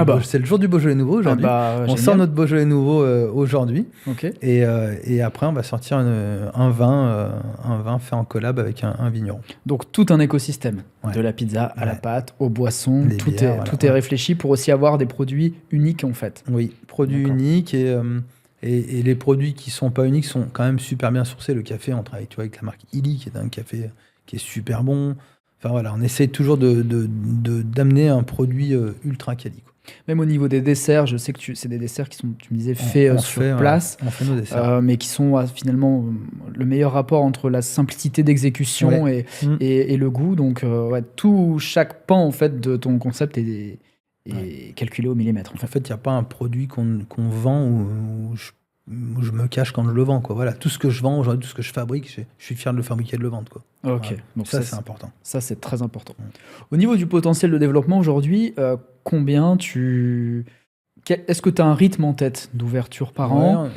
du Beaujolais nouveau aujourd'hui. On sort notre Beaujolais nouveau aujourd'hui. Okay. Et après, on va sortir un vin fait en collab avec un vigneron. Donc tout un écosystème, de la pizza à la pâte, aux boissons, tout est réfléchi pour aussi avoir des produits uniques en fait. Oui, produits uniques et les produits qui sont pas uniques sont quand même super bien sourcés. Le café, on travaille avec la marque Illy, qui est un café qui est super bon. Enfin voilà, on essaie toujours d'amener un produit ultra quali. Même au niveau des desserts, je sais que c'est des desserts qui sont, tu me disais, faits sur place, on fait nos desserts. mais qui sont finalement le meilleur rapport entre la simplicité d'exécution et le goût. Donc chaque pan en fait de ton concept est et calculé au millimètre. En fait, il n'y a pas un produit qu'on vend où je me cache quand je le vends, quoi. Voilà, tout ce que je vends aujourd'hui, tout ce que je fabrique, je suis fier de le fabriquer et de le vendre, quoi. Ok, Voilà. donc ça c'est important. Ça, c'est très important. Au niveau du potentiel de développement aujourd'hui, combien est-ce que tu as un rythme en tête d'ouverture par an?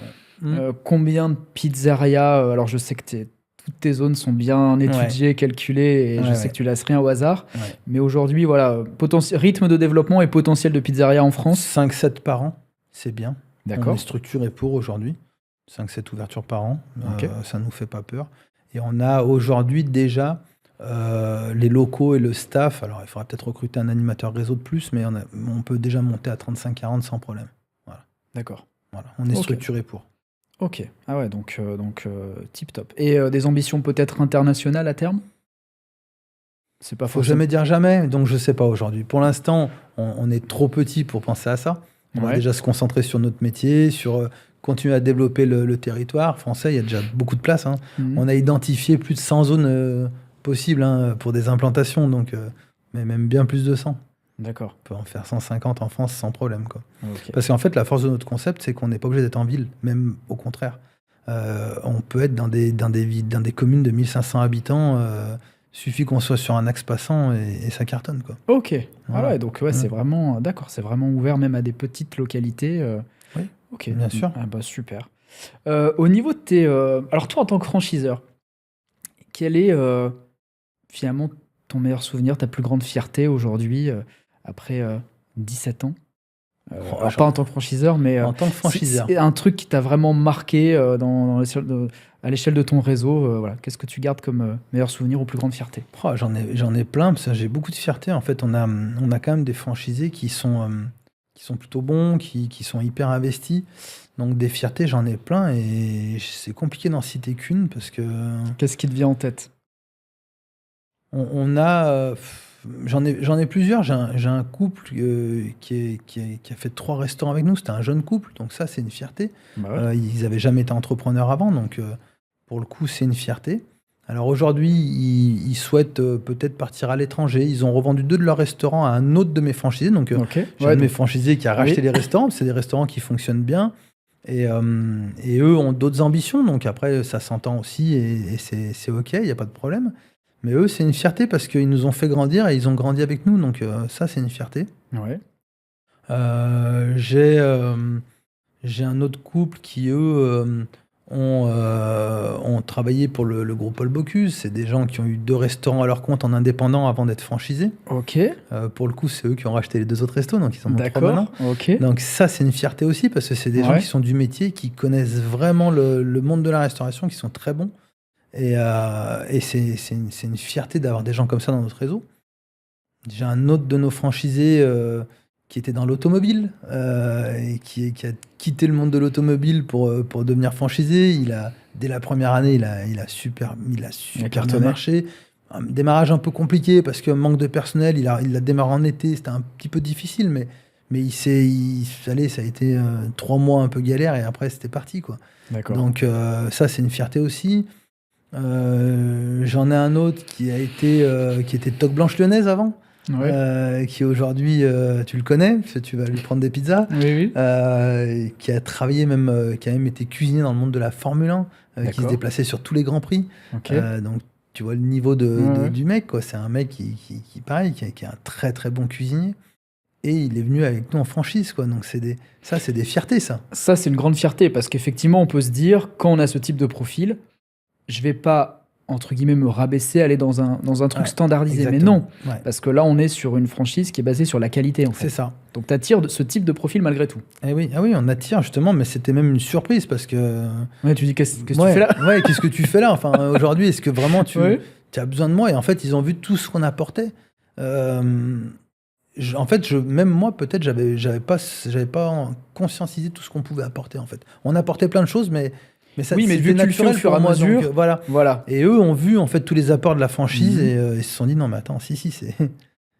Combien de pizzerias? Alors, je sais que toutes tes zones sont bien étudiées, calculées, et je sais que tu laisses rien au hasard. Mais aujourd'hui, voilà, rythme de développement et potentiel de pizzeria en France? 5-7 par an, c'est bien. D'accord. On est structuré pour aujourd'hui. 5-7 ouvertures par an, ça ne nous fait pas peur. Et on a aujourd'hui déjà les locaux et le staff. Alors, il faudra peut-être recruter un animateur réseau de plus, mais on peut déjà monter à 35-40 sans problème. Voilà. D'accord. Voilà. On est structuré pour. Ok. Ah ouais, donc tip top. Et des ambitions peut-être internationales à terme? C'est pas faux. Faut jamais dire jamais, donc je sais pas aujourd'hui. Pour l'instant, on est trop petit pour penser à ça. On va déjà se concentrer sur notre métier, sur continuer à développer le territoire français. Il y a déjà beaucoup de place. On a identifié plus de 100 zones possibles pour des implantations, donc, mais même bien plus de 100. D'accord. On peut en faire 150 en France sans problème, quoi. Okay. Parce qu'en fait, la force de notre concept, c'est qu'on n'est pas obligé d'être en ville, même au contraire. On peut être dans des communes de 1500 habitants. Suffit qu'on soit sur un axe passant et ça cartonne, quoi. Ok. Voilà. Ah ouais, donc c'est vraiment d'accord, c'est vraiment ouvert même à des petites localités. Oui. Ok. Bien sûr. Ah bah super. Au niveau de tes, alors toi en tant que franchiseur, quel est finalement ton meilleur souvenir, ta plus grande fierté aujourd'hui après 17 ans? Alors pas en tant que franchiseur, mais en tant que franchiseur. C'est un truc qui t'a vraiment marqué à l'échelle de ton réseau. Voilà. Qu'est-ce que tu gardes comme meilleur souvenir ou plus grande fierté? J'en ai plein, parce que j'ai beaucoup de fierté. En fait, on a quand même des franchisés qui sont plutôt bons, qui sont hyper investis. Donc des fiertés, j'en ai plein, et c'est compliqué d'en citer qu'une, parce que... Qu'est-ce qui te vient en tête? On a... J'en ai plusieurs. J'ai un couple qui a fait 3 restaurants avec nous. C'était un jeune couple, donc ça, c'est une fierté. Bah ouais. Ils n'avaient jamais été entrepreneurs avant, donc pour le coup, c'est une fierté. Alors aujourd'hui, ils souhaitent peut-être partir à l'étranger. Ils ont revendu 2 de leurs restaurants à un autre de mes franchisés. Donc j'ai un de mes franchisés qui a racheté les restaurants. C'est des restaurants qui fonctionnent bien. Et eux ont d'autres ambitions. Donc après, ça s'entend aussi, et c'est OK, il n'y a pas de problème. Mais eux, c'est une fierté parce qu'ils nous ont fait grandir et ils ont grandi avec nous. Donc ça, c'est une fierté. Ouais. J'ai un autre couple qui, eux, ont travaillé pour le groupe Paul Bocuse. C'est des gens qui ont eu 2 restaurants à leur compte en indépendant avant d'être franchisés. Ok. Pour le coup, c'est eux qui ont racheté les 2 autres restos, donc ils en ont 3 maintenant. Ok. Donc ça, c'est une fierté aussi parce que c'est des gens qui sont du métier, qui connaissent vraiment le monde de la restauration, qui sont très bons. Et c'est une fierté d'avoir des gens comme ça dans notre réseau. J'ai un autre de nos franchisés qui était dans l'automobile et qui a quitté le monde de l'automobile pour devenir franchisé. Dès la première année, il a super bien marché. Un démarrage un peu compliqué parce que manque de personnel. Il a démarré en été, c'était un petit peu difficile, mais ça a été 3 mois un peu galère, et après c'était parti, quoi. D'accord. Donc ça, c'est une fierté aussi. J'en ai un autre qui était Toque Blanche Lyonnaise avant, qui aujourd'hui, tu le connais, parce que tu vas lui prendre des pizzas, qui a travaillé qui a même été cuisinier dans le monde de la Formule 1, qui se déplaçait sur tous les grands prix. Donc tu vois le niveau du mec, quoi. C'est un mec qui pareil, qui est un très très bon cuisinier. Et il est venu avec nous en franchise, quoi. Donc c'est des fiertés, ça. Ça, c'est une grande fierté, parce qu'effectivement, on peut se dire, quand on a ce type de profil, je vais pas, entre guillemets, me rabaisser, aller dans un truc standardisé. Exactement. Mais non, parce que là, on est sur une franchise qui est basée sur la qualité, en fait. C'est ça. Donc tu attires ce type de profil malgré tout. Oui, on attire justement, mais c'était même une surprise, parce que... Ouais, tu dis, qu'est-ce que tu fais là? Ouais, qu'est-ce que tu fais là? Enfin, aujourd'hui, est-ce que vraiment tu as besoin de moi? Et en fait, ils ont vu tout ce qu'on apportait. En fait, même moi, peut-être, j'avais pas conscientisé tout ce qu'on pouvait apporter, en fait. On apportait plein de choses, mais ça, mais vu que tu le fais au fur et à mesure, donc, voilà. Et eux ont vu en fait tous les apports de la franchise et ils se sont dit non mais attends, si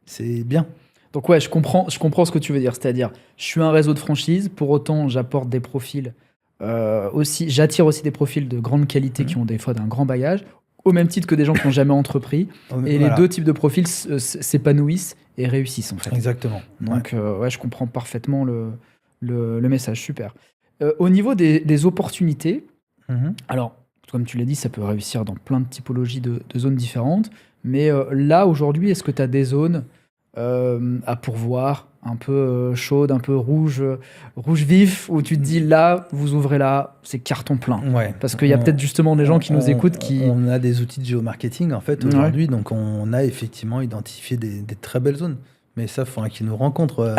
c'est bien. Donc ouais, je comprends ce que tu veux dire, c'est-à-dire je suis un réseau de franchise, pour autant j'apporte des profils j'attire aussi des profils de grande qualité qui ont des fois d'un grand bagage. au même titre que des gens qui n'ont jamais entrepris. Et les deux types de profils s'épanouissent et réussissent, en fait. Exactement. Donc, je comprends parfaitement le message. Super. Au niveau des opportunités, alors, comme tu l'as dit, ça peut réussir dans plein de typologies de zones différentes. Mais là, aujourd'hui, est-ce que tu as des zones à pourvoir, un peu chaude, un peu rouge vif, où tu te dis là, vous ouvrez là, c'est carton plein. Ouais. Parce qu'il y a peut-être justement des gens qui nous écoutent qui... On a des outils de géomarketing en fait aujourd'hui, donc on a effectivement identifié des très belles zones. Mais ça, il faudra qu'ils nous rencontrent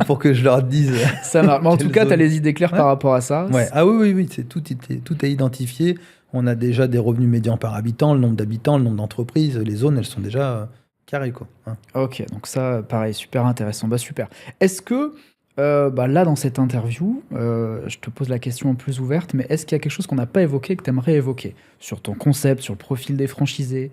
pour que je leur dise. Ça marche. Mais en tout cas, tu as les idées claires par rapport à ça. Ouais. Ah oui, tout est identifié. On a déjà des revenus médians par habitant, le nombre d'habitants, le nombre d'entreprises, les zones, elles sont déjà... carré, quoi. Ok, donc ça, pareil, super intéressant. Super. Est-ce que, là, dans cette interview, je te pose la question plus ouverte, mais est-ce qu'il y a quelque chose qu'on n'a pas évoqué, que tu aimerais évoquer sur ton concept, sur le profil des franchisés,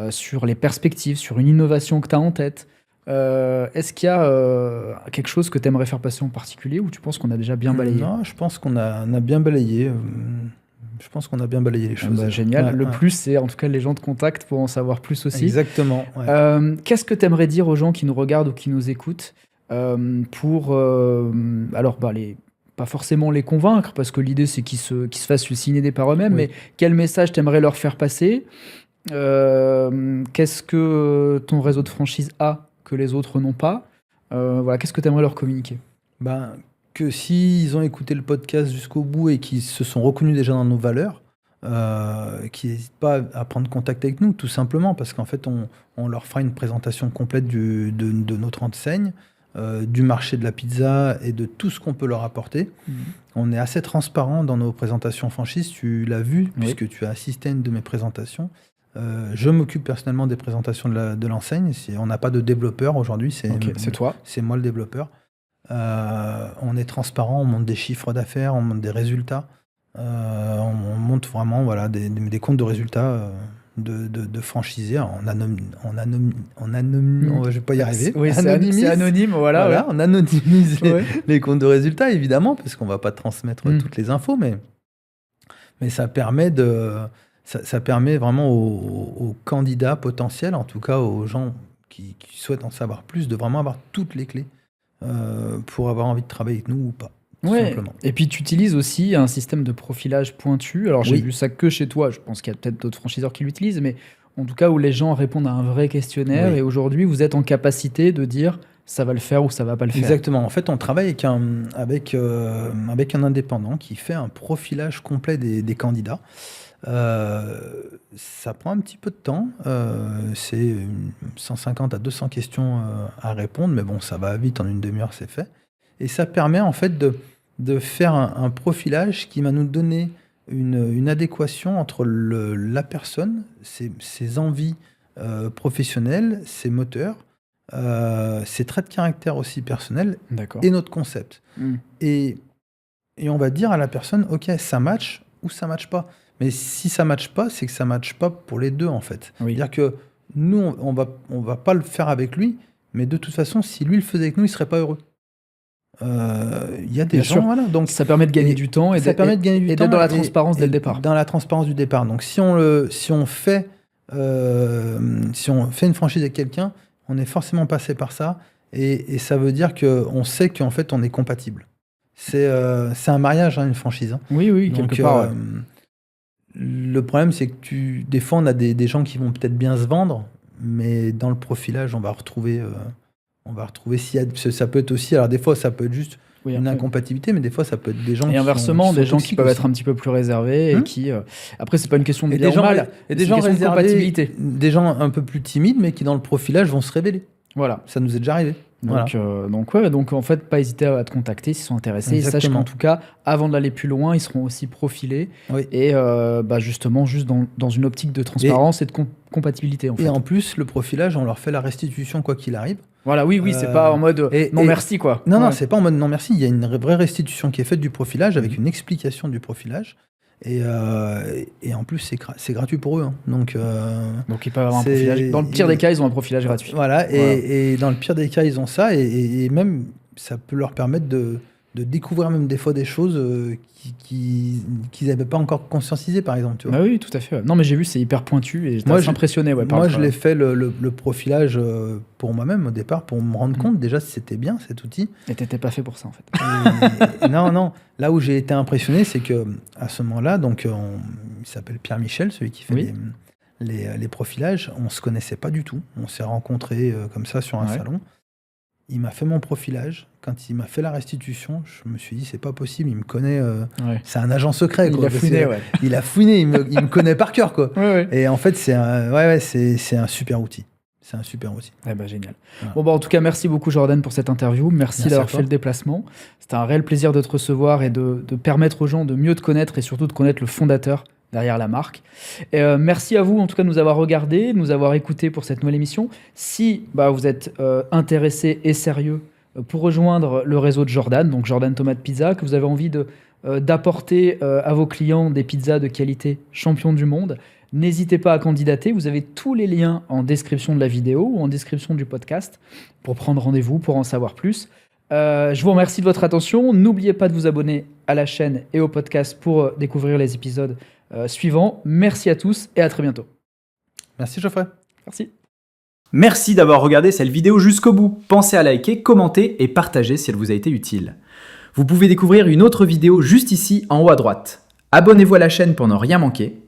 sur les perspectives, sur une innovation que tu as en tête? Est-ce qu'il y a quelque chose que tu aimerais faire passer en particulier, ou tu penses qu'on a déjà bien balayé? Non, je pense qu'on a bien balayé. Je pense qu'on a bien balayé les choses. Génial. Le plus, c'est en tout cas les gens de contact pour en savoir plus aussi. Exactement. Qu'est-ce que tu aimerais dire aux gens qui nous regardent ou qui nous écoutent pour, pas forcément les convaincre, parce que l'idée c'est qu'ils se fassent signer des par eux-mêmes, mais quel message t'aimerais leur faire passer? Qu'est-ce que ton réseau de franchise a que les autres n'ont pas? Qu'est-ce que t'aimerais leur communiquer? Que s'ils ont écouté le podcast jusqu'au bout et qu'ils se sont reconnus déjà dans nos valeurs, qu'ils n'hésitent pas à prendre contact avec nous, tout simplement, parce qu'en fait, on leur fera une présentation complète de notre enseigne, du marché de la pizza et de tout ce qu'on peut leur apporter. On est assez transparent dans nos présentations franchises, tu l'as vu, puisque tu as assisté à une de mes présentations. Je m'occupe personnellement des présentations de l'enseigne. On n'a pas de développeur aujourd'hui, c'est toi. C'est moi le développeur. On est transparent, on montre des chiffres d'affaires, on montre des résultats, on montre vraiment des comptes de résultats de franchisés. Je vais pas y arriver. Oui, c'est anonyme, voilà. On anonymise les comptes de résultats, évidemment, parce qu'on va pas transmettre toutes les infos, mais ça permet ça permet vraiment aux candidats potentiels, en tout cas aux gens qui souhaitent en savoir plus, de vraiment avoir toutes les clés pour avoir envie de travailler avec nous ou pas, tout simplement. Et puis tu utilises aussi un système de profilage pointu. Alors j'ai vu ça que chez toi, je pense qu'il y a peut-être d'autres franchiseurs qui l'utilisent, mais en tout cas où les gens répondent à un vrai questionnaire, et aujourd'hui vous êtes en capacité de dire ça va le faire ou ça va pas le faire. Exactement. En fait, on travaille avec un indépendant qui fait un profilage complet des candidats. Ça prend un petit peu de temps, c'est 150 à 200 questions à répondre, mais bon, ça va vite, en une demi-heure c'est fait. Et ça permet en fait de faire un profilage qui va nous donner une adéquation entre la personne, ses envies professionnelles, ses moteurs, ses traits de caractère aussi personnels, et notre concept. Et on va dire à la personne, ok, ça match ou ça match pas. Mais si ça ne matche pas, c'est que ça ne matche pas pour les deux, en fait. C'est-à-dire que nous, on va pas le faire avec lui, mais de toute façon, si lui le faisait avec nous, il ne serait pas heureux. Il y a des gens, voilà. Donc, ça permet de gagner du temps et d'être dans la transparence dès le départ. Dans la transparence du départ. Donc, si on fait une franchise avec quelqu'un, on est forcément passé par ça, et ça veut dire qu'on sait qu'en fait, on est compatible. C'est un mariage, une franchise. Oui, quelque part. Le problème, c'est que des fois, on a des gens qui vont peut-être bien se vendre, mais dans le profilage, on va retrouver ça peut être aussi, alors des fois, ça peut être juste une incompatibilité, mais des fois, ça peut être des gens et inversement, des gens qui peuvent être un petit peu plus réservés et qui, après, c'est pas une question de bien ou mal, et des gens réservés, compatibilité. Des gens un peu plus timides, mais qui dans le profilage vont se révéler. Voilà. Ça nous est déjà arrivé. Donc en fait, pas hésiter à te contacter s'ils sont intéressés. Exactement. Et sache qu'en tout cas, avant d'aller plus loin, ils seront aussi profilés. Et justement, juste dans une optique de transparence et de compatibilité. En fait. Et en plus, le profilage, on leur fait la restitution quoi qu'il arrive. Voilà, oui, c'est pas en mode merci, quoi. Non, c'est pas en mode non merci. Il y a une vraie restitution qui est faite du profilage avec une explication du profilage. Et en plus, c'est gratuit pour eux. Donc ils peuvent avoir un profilage. Dans le pire des cas, ils ont un profilage gratuit. Voilà, et dans le pire des cas, ils ont ça. Et même, ça peut leur permettre découvrir même des fois des choses qu'ils n'avaient pas encore conscientisé, par exemple. Tu vois. Bah oui, tout à fait. Ouais. Non, mais j'ai vu, c'est hyper pointu et j'étais impressionné. Ouais, moi, je l'ai fait le profilage pour moi-même au départ, pour me rendre compte déjà si c'était bien cet outil. Et t'étais pas fait pour ça, en fait. Non. Là où j'ai été impressionné, c'est que à ce moment-là, donc il s'appelle Pierre Michel, celui qui fait les profilages. On se connaissait pas du tout. On s'est rencontrés comme ça sur un salon. Il m'a fait mon profilage. Quand il m'a fait la restitution, je me suis dit, c'est pas possible, il me connaît. C'est un agent secret. Il a fouiné, Il a fouiné, il me connaît par cœur, quoi. Ouais. Et en fait, c'est un super outil. C'est un super outil. Génial. Voilà. Bon, en tout cas, merci beaucoup, Jordan, pour cette interview. Merci d'avoir fait le déplacement. C'était un réel plaisir de te recevoir et de permettre aux gens de mieux te connaître et surtout de connaître le fondateur derrière la marque. Et merci à vous, en tout cas, de nous avoir regardés, de nous avoir écoutés pour cette nouvelle émission. Si vous êtes intéressé et sérieux pour rejoindre le réseau de Jordan, donc Jordan Tomate Pizza, que vous avez envie d'apporter à vos clients des pizzas de qualité champion du monde, n'hésitez pas à candidater. Vous avez tous les liens en description de la vidéo ou en description du podcast pour prendre rendez-vous, pour en savoir plus. Je vous remercie de votre attention. N'oubliez pas de vous abonner à la chaîne et au podcast pour découvrir les épisodes suivants. Merci à tous et à très bientôt. Merci Geoffrey. Merci. Merci d'avoir regardé cette vidéo jusqu'au bout. Pensez à liker, commenter et partager si elle vous a été utile. Vous pouvez découvrir une autre vidéo juste ici en haut à droite. Abonnez-vous à la chaîne pour ne rien manquer.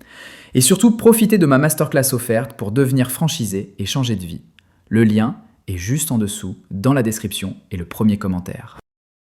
Et surtout, profitez de ma masterclass offerte pour devenir franchisé et changer de vie. Le lien est juste en dessous, dans la description et le premier commentaire.